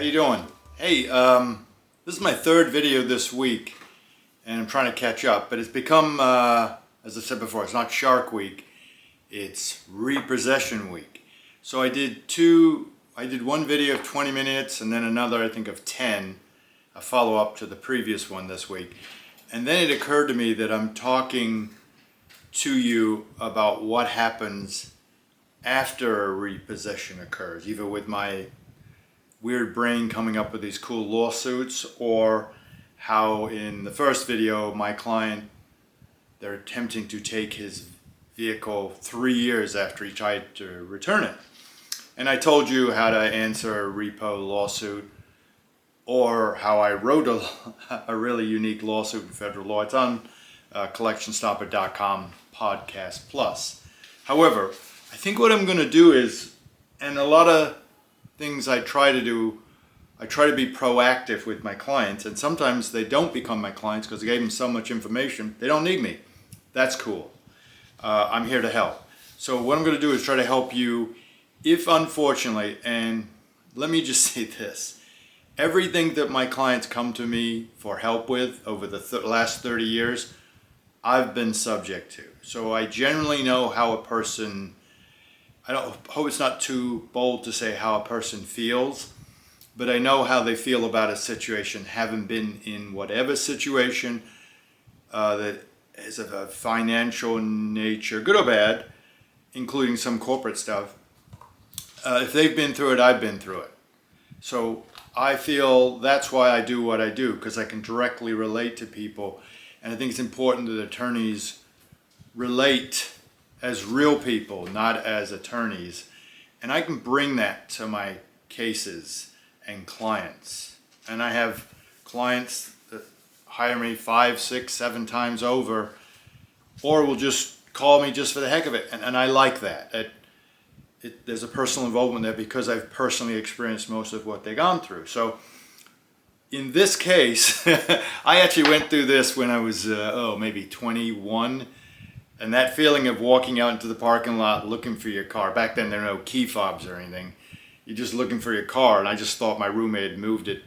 you doing? Hey, this is my third video this week, and I'm trying to catch up, but it's become, as I said before, it's not Shark Week, it's Repossession Week. So I did one video of 20 minutes and then another, I think, of 10, a follow-up to the previous one this week. And then it occurred to me that I'm talking to you about what happens after a repossession occurs, either with my weird brain coming up with these cool lawsuits, or how in the first video my client, they're attempting to take his vehicle 3 years after he tried to return it. And I told you how to answer a repo lawsuit, or how I wrote a really unique lawsuit in federal law. It's on collectionstopper.com podcast plus. However, I think what I'm going to do is, and a lot of things I try to do, I try to be proactive with my clients, and sometimes they don't become my clients because I gave them so much information, they don't need me. That's cool. I'm here to help. So what I'm going to do is try to help you if unfortunately, and let me just say this, everything that my clients come to me for help with over the last 30 years, I've been subject to. So I generally know how a person, I hope it's not too bold to say how a person feels, but I know how they feel about a situation, having been in whatever situation that is of a financial nature, good or bad, including some corporate stuff. If they've been through it, I've been through it. So I feel that's why I do what I do, because I can directly relate to people. And I think it's important that attorneys relate as real people, not as attorneys. And I can bring that to my cases and clients. And I have clients that hire me 5, 6, 7 times over, or will just call me just for the heck of it. And I like that. There's a personal involvement there because I've personally experienced most of what they've gone through. So in this case, I actually went through this when I was, maybe 21. And that feeling of walking out into the parking lot looking for your car. Back then there were no key fobs or anything. You're just looking for your car, and I just thought my roommate had moved it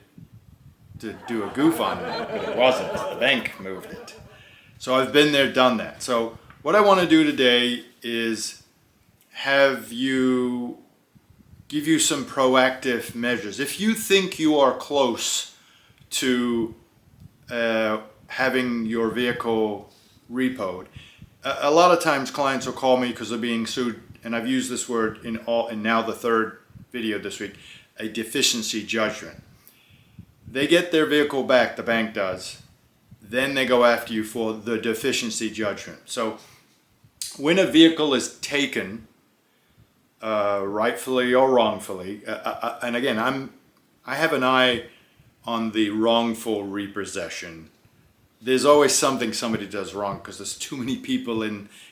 to do a goof on me, but it wasn't. The bank moved it. So I've been there, done that. So what I want to do today is give you some proactive measures. If you think you are close to having your vehicle repoed, a lot of times clients will call me because they're being sued, and I've used this word in now the third video this week, a deficiency judgment. They get their vehicle back, the bank does, then they go after you for the deficiency judgment. So when a vehicle is taken, rightfully or wrongfully, and again, I have an eye on the wrongful repossession. There's always something somebody does wrong because there's too many people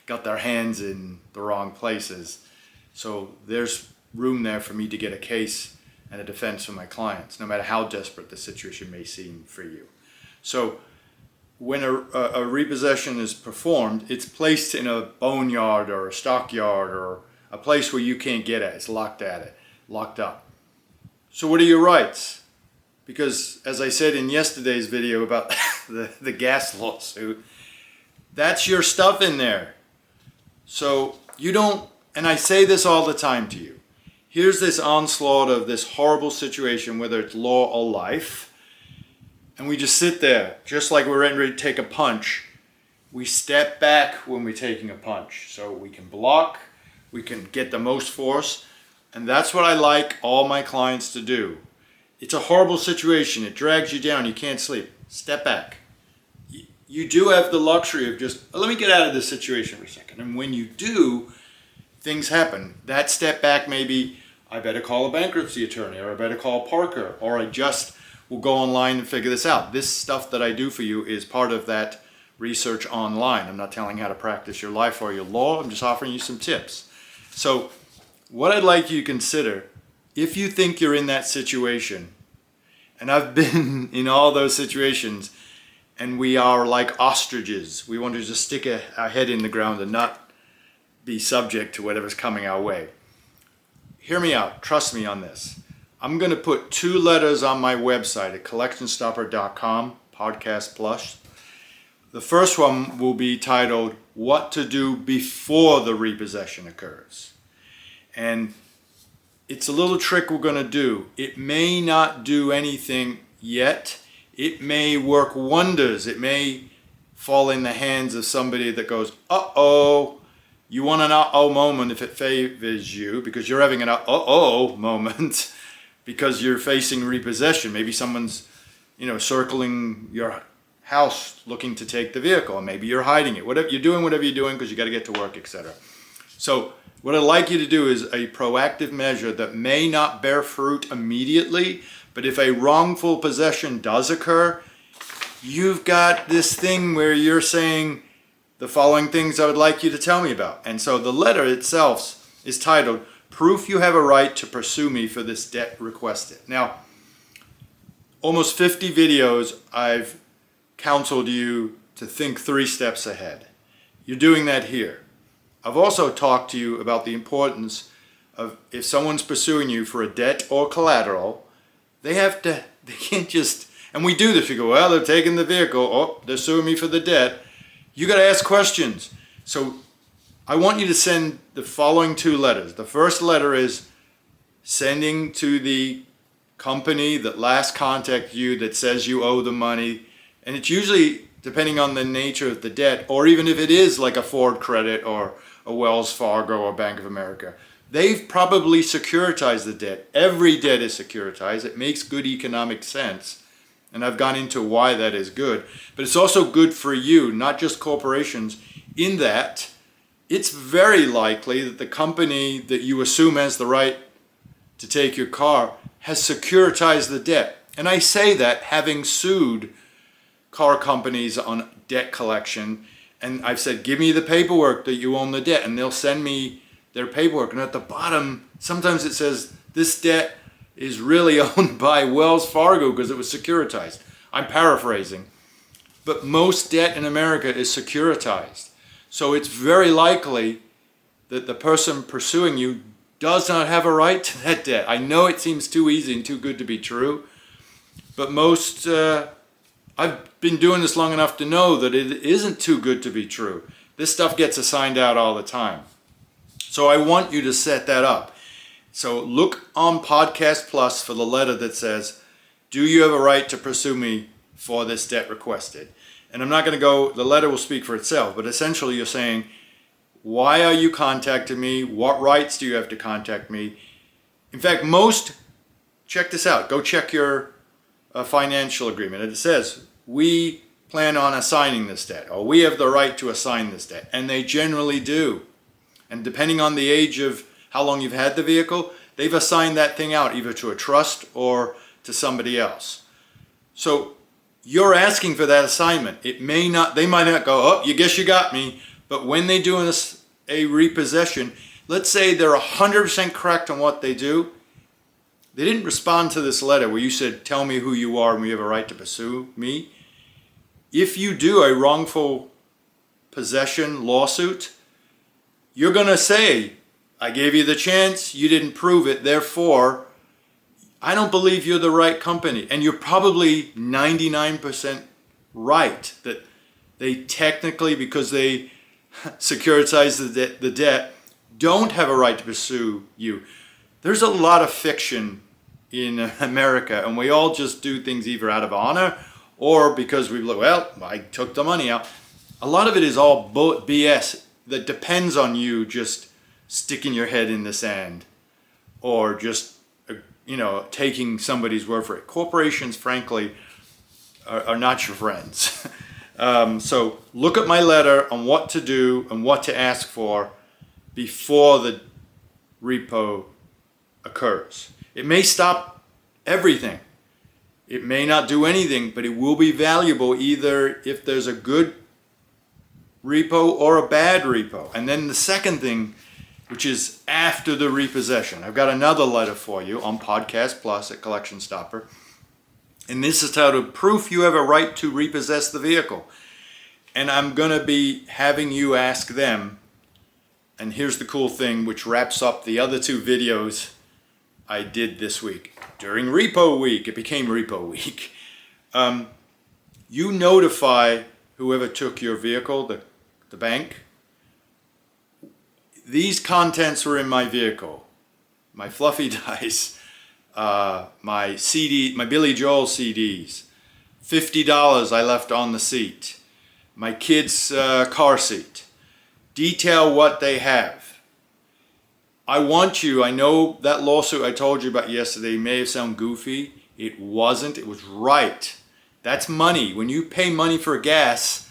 got their hands in the wrong places. So there's room there for me to get a case and a defense for my clients, no matter how desperate the situation may seem for you. So when a repossession is performed, it's placed in a boneyard or a stockyard or a place where you can't get at. It's locked up. So what are your rights? Because as I said in yesterday's video about the gas lawsuit, that's your stuff in there. So you don't, and I say this all the time to you, here's this onslaught of this horrible situation, whether it's law or life, and we just sit there, just like we're ready to take a punch. We step back when we're taking a punch, so we can block, we can get the most force, and that's what I like all my clients to do. It's a horrible situation. It drags you down. You can't sleep. Step back. You do have the luxury of just, let me get out of this situation for a second. And when you do, things happen. That step back may be, I better call a bankruptcy attorney, or I better call Parker, or I just will go online and figure this out. This stuff that I do for you is part of that research online. I'm not telling you how to practice your life or your law. I'm just offering you some tips. So what I'd like you to consider, if you think you're in that situation, and I've been in all those situations, and we are like ostriches. We want to just stick our head in the ground and not be subject to whatever's coming our way. Hear me out. Trust me on this. I'm going to put 2 letters on my website at collectionstopper.com, Podcast Plus. The first one will be titled, What to Do Before the Repossession Occurs. And it's a little trick we're going to do. It may not do anything yet. It may work wonders. It may fall in the hands of somebody that goes, uh-oh. You want an uh-oh moment if it favors you, because you're having an uh-oh moment because you're facing repossession. Maybe someone's, circling your house looking to take the vehicle, and maybe you're hiding it. Whatever you're doing because you got to get to work, etc. So what I'd like you to do is a proactive measure that may not bear fruit immediately, but if a wrongful possession does occur, you've got this thing where you're saying the following things I would like you to tell me about. And so the letter itself is titled, Proof You Have a Right to Pursue Me for This Debt Requested. Now, almost 50 videos I've counseled you to think 3 steps ahead. You're doing that here. I've also talked to you about the importance of if someone's pursuing you for a debt or collateral, they can't just, and we do this, we go, well, they're taking the vehicle, oh, they're suing me for the debt. You got to ask questions. So I want you to send the following 2 letters. The first letter is sending to the company that last contacted you that says you owe the money. And it's usually, depending on the nature of the debt, or even if it is like a Ford Credit or a Wells Fargo or Bank of America, they've probably securitized the debt. Every debt is securitized. It makes good economic sense. And I've gone into why that is good. But it's also good for you, not just corporations, in that it's very likely that the company that you assume has the right to take your car has securitized the debt. And I say that having sued car companies on debt collection, and I've said, give me the paperwork that you own the debt, and they'll send me their paperwork. And at the bottom, sometimes it says, this debt is really owned by Wells Fargo because it was securitized. I'm paraphrasing. But most debt in America is securitized. So it's very likely that the person pursuing you does not have a right to that debt. I know it seems too easy and too good to be true, but I've been doing this long enough to know that it isn't too good to be true. This stuff gets assigned out all the time. So I want you to set that up. So look on Podcast Plus for the letter that says, do you have a right to pursue me for this debt requested? And I'm not going to go, the letter will speak for itself, but essentially you're saying, why are you contacting me? What rights do you have to contact me? In fact, check this out, go check your financial agreement. It says, we plan on assigning this debt, or we have the right to assign this debt, and they generally do. And depending on the age of how long you've had the vehicle, they've assigned that thing out either to a trust or to somebody else. So you're asking for that assignment. They might not go, oh, you guess you got me. But when they do a repossession, let's say they're 100% correct on what they do. They didn't respond to this letter where you said, tell me who you are and we have a right to pursue me. If you do a wrongful possession lawsuit, you're going to say, I gave you the chance, you didn't prove it, therefore, I don't believe you're the right company. And you're probably 99% right that they technically, because they securitize the debt, don't have a right to pursue you. There's a lot of fiction in America, and we all just do things either out of honor or because I took the money out. A lot of it is all BS that depends on you just sticking your head in the sand or just, taking somebody's word for it. Corporations, frankly, are not your friends. So look at my letter on what to do and what to ask for before the repo occurs. It may stop everything. It may not do anything, but it will be valuable either if there's a good repo or a bad repo. And then the second thing, which is after the repossession. I've got another letter for you on Podcast Plus at Collection Stopper. And this is titled, Proof You Have a Right to Repossess the Vehicle. And I'm going to be having you ask them, and here's the cool thing which wraps up the other 2 videos I did this week. During repo week, it became repo week. You notify whoever took your vehicle, the bank. These contents were in my vehicle. My fluffy dice, my CD, my Billy Joel CDs, $50 I left on the seat, my kid's car seat. Detail what they have. I know that lawsuit I told you about yesterday may have sounded goofy. It wasn't, it was right. That's money. When you pay money for gas,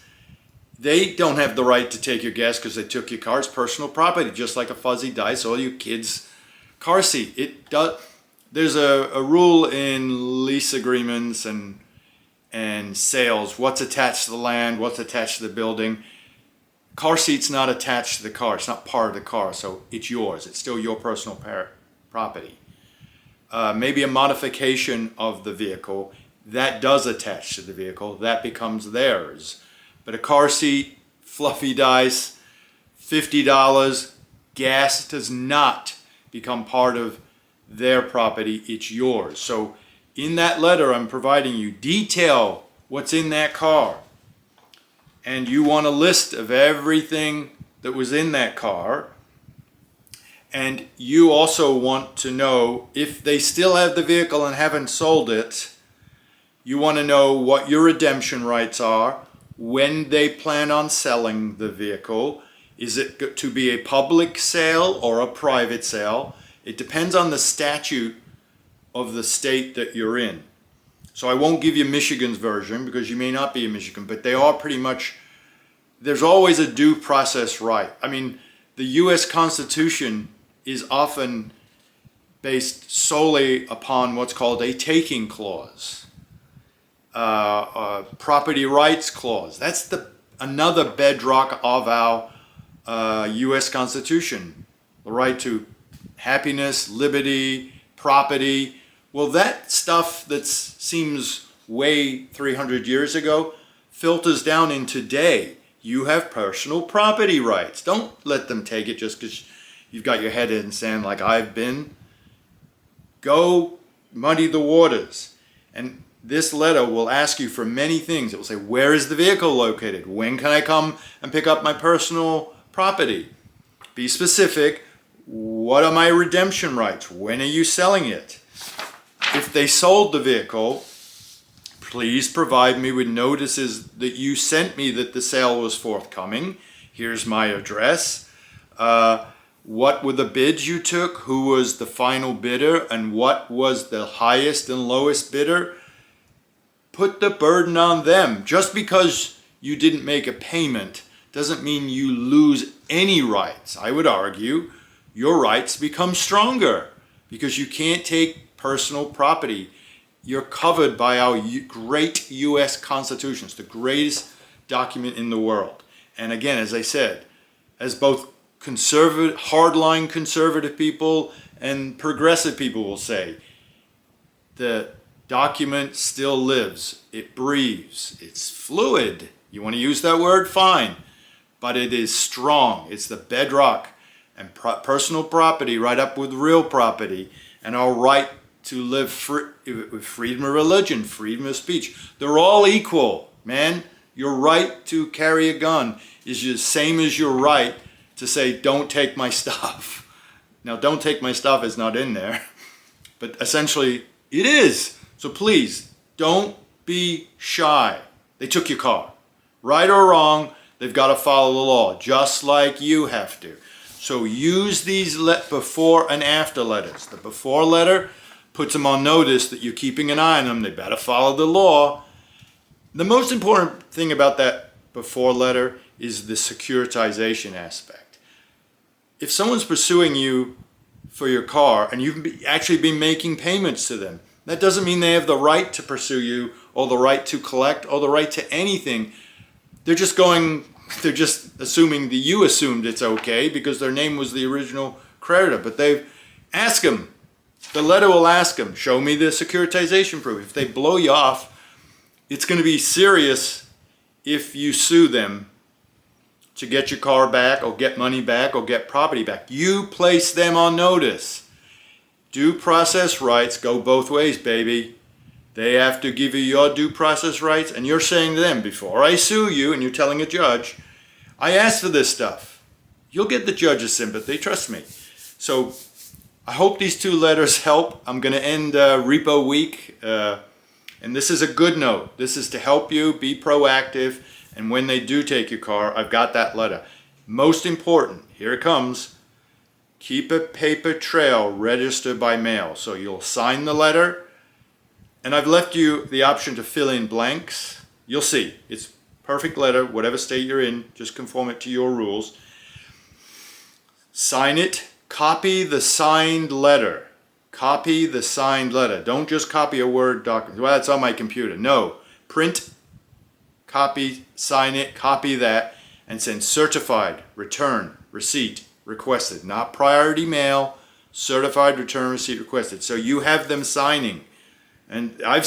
they don't have the right to take your gas because they took your car. It's personal property, just like a fuzzy dice or your kid's car seat. There's a rule in lease agreements and sales, what's attached to the land, what's attached to the building. Car seat's not attached to the car. It's not part of the car, so it's yours. It's still your personal property. Maybe a modification of the vehicle, that does attach to the vehicle. That becomes theirs. But a car seat, fluffy dice, $50, gas does not become part of their property. It's yours. So in that letter I'm providing you, detail what's in that car. And you want a list of everything that was in that car. And you also want to know if they still have the vehicle and haven't sold it. You want to know what your redemption rights are, when they plan on selling the vehicle. Is it to be a public sale or a private sale? It depends on the statute of the state that you're in. So I won't give you Michigan's version because you may not be in Michigan, but they are pretty much, there's always a due process right. I mean, the U.S. Constitution is often based solely upon what's called a taking clause, property rights clause. That's another bedrock of our U.S. Constitution, the right to happiness, liberty, property. Well, that stuff that seems way 300 years ago filters down in today. You have personal property rights. Don't let them take it just because you've got your head in sand like I've been. Go muddy the waters. And this letter will ask you for many things. It will say, where is the vehicle located? When can I come and pick up my personal property? Be specific. What are my redemption rights? When are you selling it? If they sold the vehicle, please provide me with notices that you sent me that the sale was forthcoming. Here's my address. What were the bids you took? Who was the final bidder? And what was the highest and lowest bidder? Put the burden on them. Just because you didn't make a payment doesn't mean you lose any rights. I would argue your rights become stronger because you can't take personal property. You're covered by our great U.S. Constitution. It's the greatest document in the world. And again, as I said, as both conservative, hardline conservative people and progressive people will say, the document still lives. It breathes. It's fluid. You want to use that word? Fine. But it is strong. It's the bedrock and personal property right up with real property and our right to live with freedom of religion, freedom of speech. They're all equal, man. Your right to carry a gun is the same as your right to say, don't take my stuff. Now, don't take my stuff is not in there, but essentially it is. So please, don't be shy. They took your car. Right or wrong, they've got to follow the law, just like you have to. So use these before and after letters. The before letter puts them on notice that you're keeping an eye on them. They better follow the law. The most important thing about that before letter is the securitization aspect. If someone's pursuing you for your car and you've actually been making payments to them, that doesn't mean they have the right to pursue you or the right to collect or the right to anything. They're just assuming that you assumed it's okay because their name was the original creditor. But they've asked them. The letter will ask them, show me the securitization proof. If they blow you off, it's going to be serious if you sue them to get your car back or get money back or get property back. You place them on notice. Due process rights go both ways, baby. They have to give you your due process rights, and you're saying to them, before I sue you, and you're telling a judge, I asked for this stuff. You'll get the judge's sympathy, trust me. So I hope these 2 letters help. I'm going to end Repo Week, and this is a good note. This is to help you be proactive, and when they do take your car, I've got that letter. Most important, here it comes. Keep a paper trail registered by mail. So you'll sign the letter, and I've left you the option to fill in blanks. You'll see, it's perfect letter, whatever state you're in, just conform it to your rules. Sign it, copy the signed letter. Copy the signed letter. Don't just copy a Word document. Well, it's on my computer. No, print, copy, sign it, copy that, and send certified, return, receipt, requested. Not priority mail, certified, return, receipt, requested. So you have them signing. And I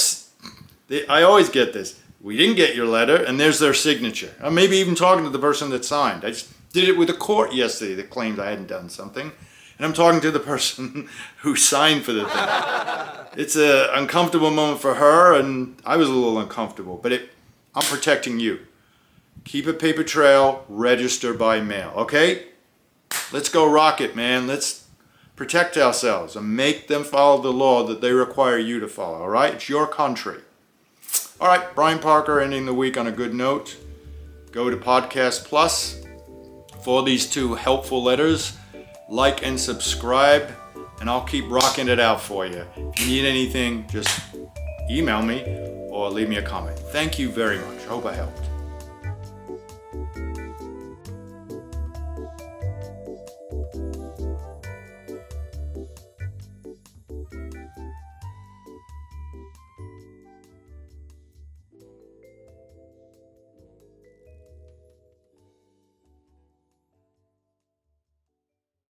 always get this. We didn't get your letter, and there's their signature. Or maybe even talking to the person that signed. I just did it with a court yesterday that claimed I hadn't done something. And I'm talking to the person who signed for the thing. It's an uncomfortable moment for her, and I was a little uncomfortable. But I'm protecting you. Keep a paper trail, register by mail, okay? Let's go rock it, man. Let's protect ourselves and make them follow the law that they require you to follow, all right? It's your country. All right, Brian Parker ending the week on a good note. Go to Podcast Plus for these 2 helpful letters. Like and subscribe, and I'll keep rocking it out for you. If you need anything, just email me or leave me a comment. Thank you very much. I hope I helped.